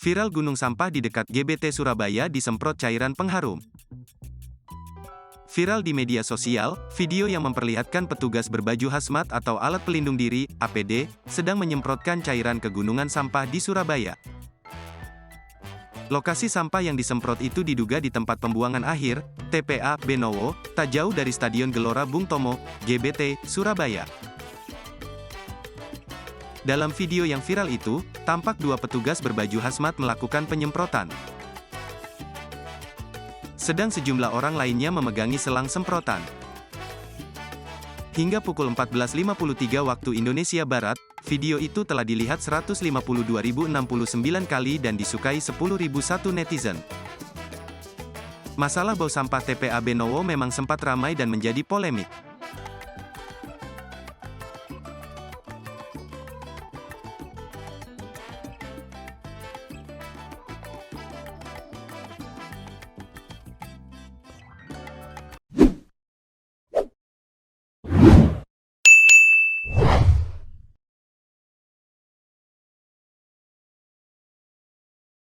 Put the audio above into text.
Viral gunung sampah di dekat GBT Surabaya disemprot cairan pengharum. Viral di media sosial, video yang memperlihatkan petugas berbaju hazmat atau alat pelindung diri, APD, sedang menyemprotkan cairan ke gunungan sampah di Surabaya. Lokasi sampah yang disemprot itu diduga di tempat pembuangan akhir, TPA Benowo, tak jauh dari Stadion Gelora Bung Tomo, GBT, Surabaya. Dalam video yang viral itu, tampak dua petugas berbaju hazmat melakukan penyemprotan. Sedang sejumlah orang lainnya memegangi selang semprotan. Hingga pukul 14.53 waktu Indonesia Barat, video itu telah dilihat 152.069 kali dan disukai 10.001 netizen. Masalah bau sampah TPA Benowo memang sempat ramai dan menjadi polemik.